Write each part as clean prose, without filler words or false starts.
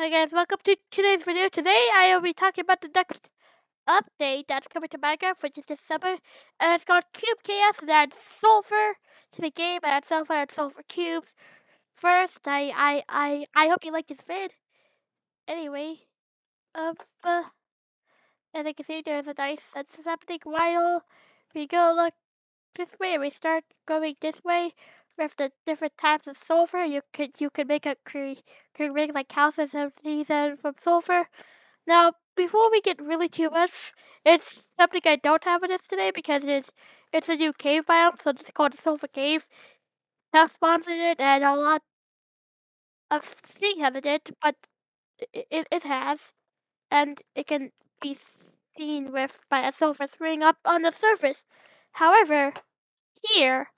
Hi guys, welcome to today's video. Today I will be talking about the next update that's coming to Minecraft, which is this summer, and it's called Cube Chaos. And adds sulfur to the game, and sulfur cubes. First, I hope you like this vid. Anyway, um, uh, as you can see, there's a nice that's happening while we go look this way. We start going this way with the different types of sulfur. You could make make like houses and these and from sulfur. Now, before we get really too much, it's something I don't have in this today because it's a new cave biome, so it's called Sulfur Cave. Have spawns in it and a lot of things have in it, but it has, and it can be seen with by a sulfur spring up on the surface. However, here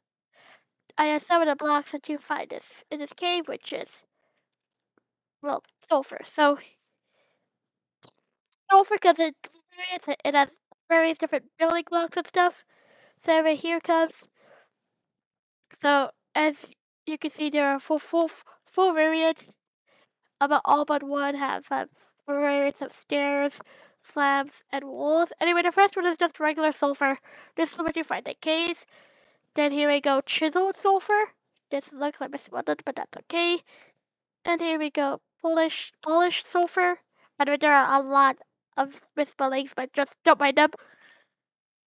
I have some of the blocks that you find this in this cave, which is sulfur. So sulfur because it has various different building blocks and stuff. So right here comes. So as you can see, there are four variants. About all but one have variants of stairs, slabs, and walls. Anyway, the first one is just regular sulfur. This is what you find in caves. Then here we go, chiseled sulfur. This looks like misspelled, but that's okay. And here we go, polished sulfur. And there are a lot of misspellings, but just don't mind them.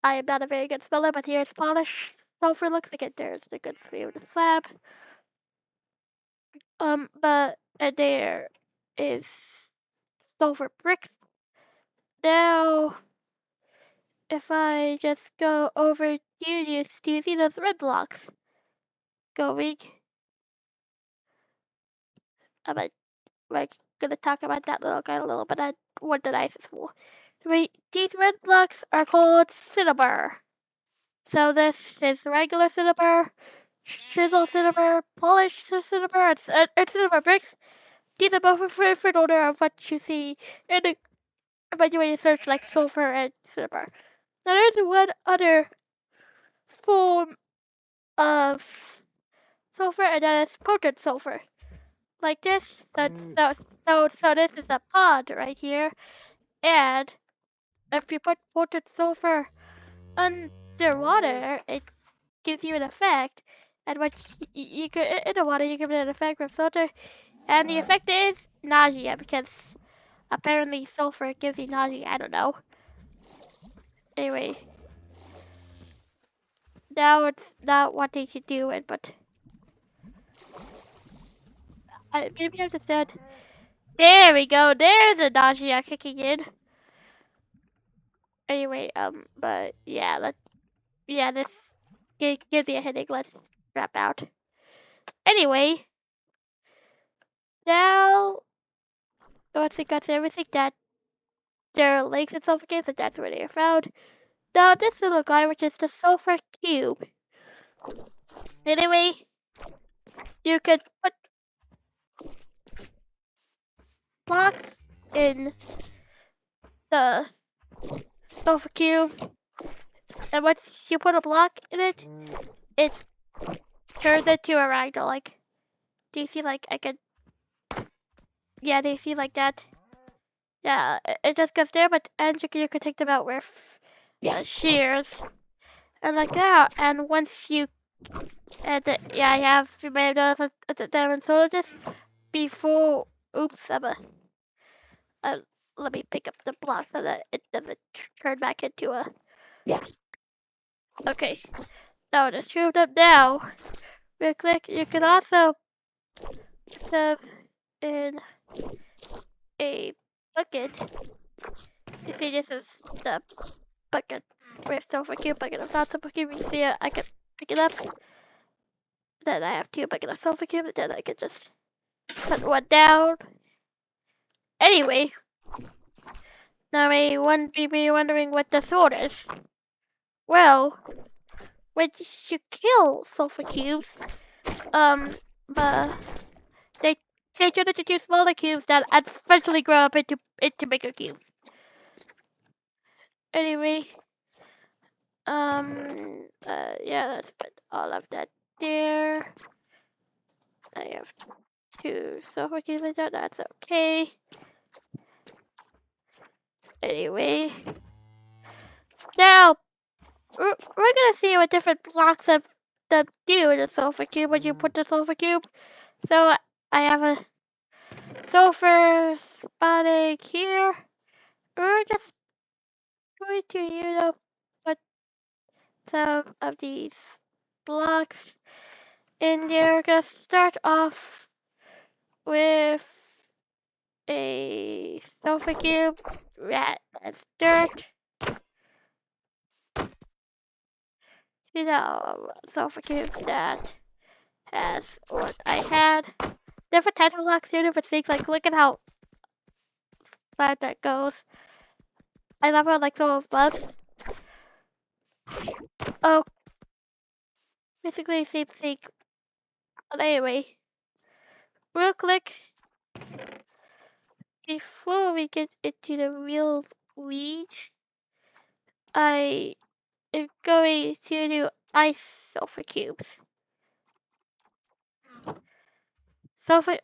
I am not a very good speller, but here's polished sulfur. Looks like it. There's the good view of the slab. But there is sulfur bricks. Now, if I just go over here, do you see those red blocks going? I'm like gonna talk about that little guy a little bit. What did I say for? Wait, these red blocks are called cinnabar. So this is regular cinnabar, chisel cinnabar, polished cinnabar, and cinnabar bricks. These are both different order of what you see in the when you search like sulfur and cinnabar. Now there's one other form of sulfur, and that is potent sulfur. Like this. So this is a pod right here, and if you put potent sulfur underwater, it gives you an effect. And what you could in the water, you give it an effect with filter, and the effect is nausea because apparently sulfur gives you nausea. I don't know. Anyway, now it's not wanting to do it, but maybe I just said. There we go. There's a nausea kicking in. Anyway, but yeah, this gives you a headache. Let's wrap out. Anyway, now once it got everything that there are lakes and sulfur caves, and that's where they are found. Now this little guy, which is the sulfur cube. Anyway, you could put blocks in the sulfur cube, and once you put a block in it, it turns into a ragdoll. Like, do you see? Like, I could. Yeah, do you see like that? Yeah, it just goes there, but and you can take them out with shears and like that. And once you I have you may have noticed a diamond solar just before. Oops, let me pick up the block so that it doesn't turn back into a. Okay, now to screw them now. Real quick, you can also put them in a bucket. You see, this is the bucket with sulfur cube bucket of not sulfur cube. You see, I can pick it up. Then I have two bucket of sulfur cube. Then I can just put one down. Anyway, now may one be wondering what the sword is. Well, when you kill sulfur cubes, but they turn into two smaller cubes that eventually grow up into bigger cubes. Anyway, yeah, let's put all of that there. I have 2 silver cubes like that. That's okay. Anyway, now we're gonna see what different blocks of the do in a sulfur cube when you put the sulfur cube. So I have a sulfur spotting here. We're just going to put some of these blocks in there. We're gonna start off with a sulfur cube. That's dirt. Sulfur cube that has what I had. Different types of blocks here, different things. Like, look at how flat that goes. I love how, like, those bugs. Oh, basically the same thing. But anyway, real quick, before we get into the real weed, I am going to do ice sulfur cubes.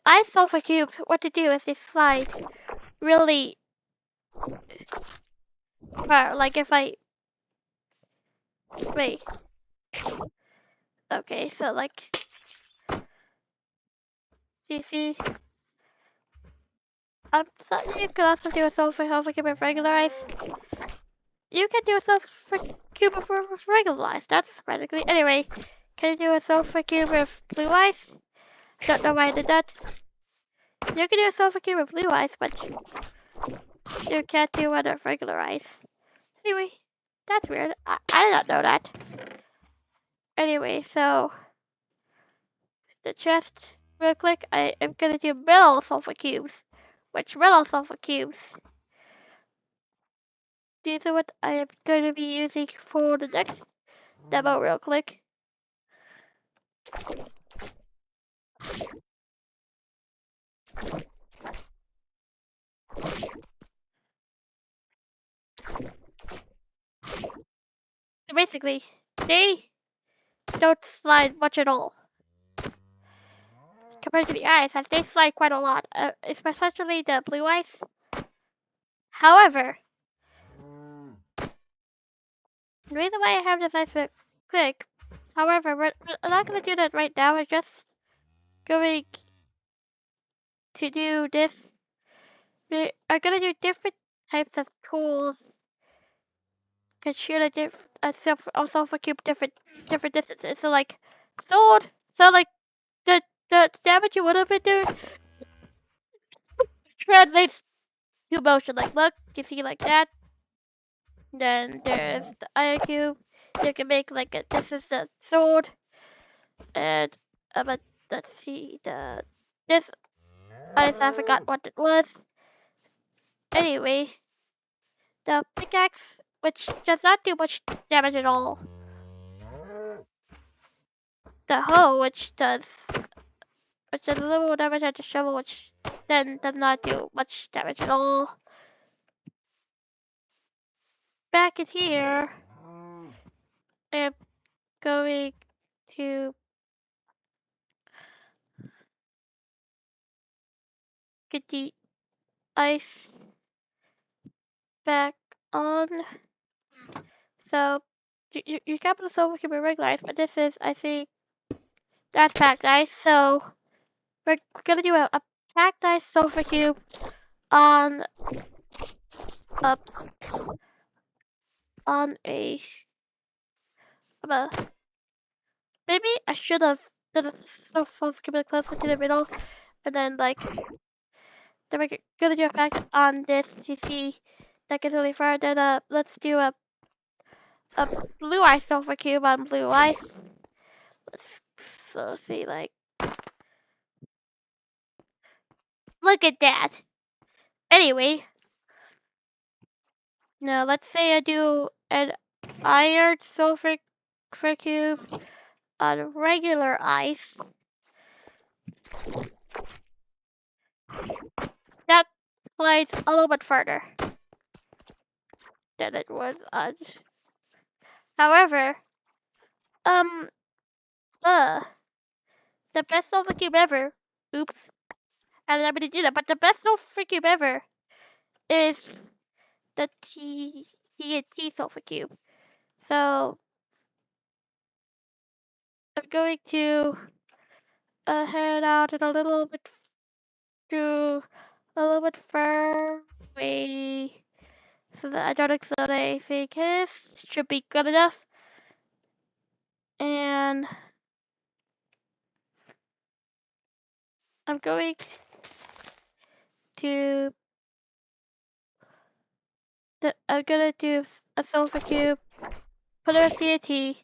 Ice sulfur cubes, what to do is they slide really far. Like if I wait. Okay, so like, do you see? So you can also do a sulfur cube with regular ice. You can do a sulfur cube with regular ice. That's surprisingly. Anyway, can you do a sulfur cube with blue ice? I don't know why I did that. You can do a sulfur cube with blue ice, but you can't do one with regular ice. Anyway, that's weird. I did not know that. Anyway, so the chest, real quick, I am gonna do metal sulfur cubes. Which metal sulfur cubes? These are what I am going to be using for the next demo, real quick. So basically, they don't slide much at all compared to the ice, as they slide quite a lot, especially the blue ice. However, the reason why I have this ice click, however, we're not going to do that right now. We're just going to do this. We are going to do different types of tools to shoot a sulfur cube different distances. So like sword. So like the damage you would have been doing translates to motion. Like look, you see like that. Then there's the iron cube. You can make like this is the sword, and but let's see this. I forgot what it was. Anyway, the pickaxe, which does not do much damage at all. The hoe, which does a little damage, at the shovel, which then does not do much damage at all. Back in here, I'm going to get the ice back on. So you can put the silver cube in regular ice, but this is, I think, that's packed ice. So we're gonna do a packed ice silver cube on a maybe I should have done a silver cube closer to the middle, and then like then we're gonna do a pack on this. You see that gets really far. Then let's do a blue ice silver cube on blue ice. Let's see, like, look at that. Anyway, now let's say I do an iron sulfur cube on regular ice. That slides a little bit further than it was on. However, the best sulfur cube ever. Oops, and I'm gonna do that. But the best sulfur cube ever is the TNT sulfur cube. So I'm going to head out in a little bit to a little bit far away so that I don't explode anything. This should be good enough. And I'm going to I'm gonna do a sulfur cube, put it with TNT,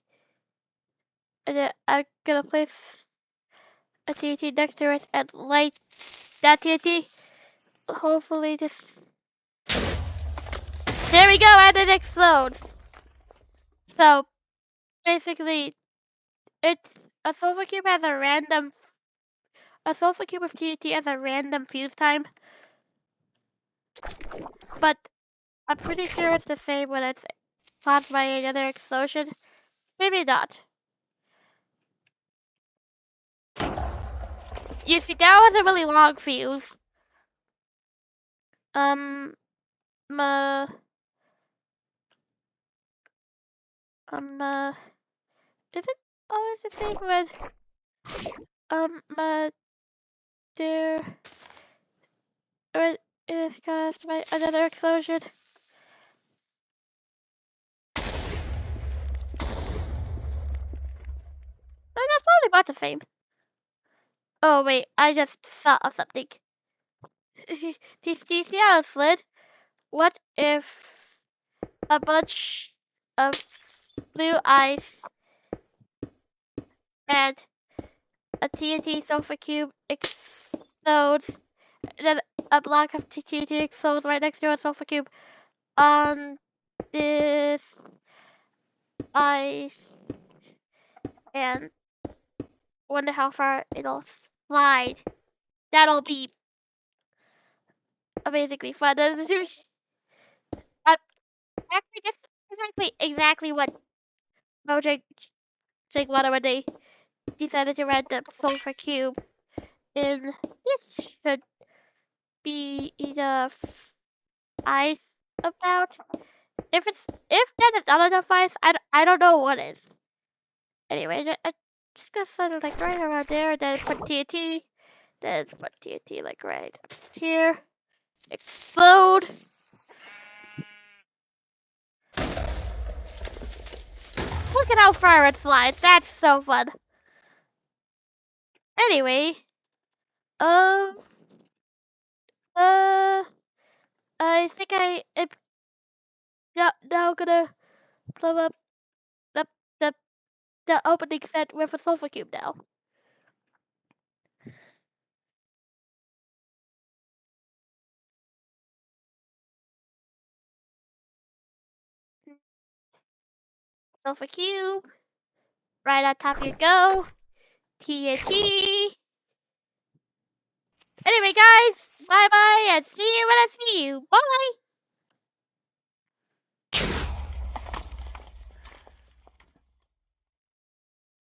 and then I'm gonna place a TNT next to it and light that TNT. Hopefully this. There we go, and it explodes. So basically, it's a sulfur cube has a sulfur cube of TNT has a random fuse time, but I'm pretty sure it's the same when it's caused by another explosion. Maybe not. You see, that was a really long fuse. Uh, is it always the same when, there, when it is caused by another explosion? That's probably about the same. Oh wait, I just saw something. Do you see how it slid? What if a bunch of blue ice and a TNT sulfur cube explodes, and then a block of TNT explodes right next to a sulfur cube on this ice, and wonder how far it'll slide. That'll be amazingly fun. Actually, that's exactly what Mojang wanted when they decided to rent the sulfur cube. And this should be enough ice about. If that is not enough ice, I don't know what is. Anyway, I just gonna set it like right around there, and then put TNT, then put TNT like right up here. Explode. Look at how far it slides. That's so fun. Anyway, I think I am now gonna blow up the the the opening set with a sulfur cube now. Sulfur cube. Right on top you go. TNT. Anyway, guys, bye bye, and see you when I see you. Bye.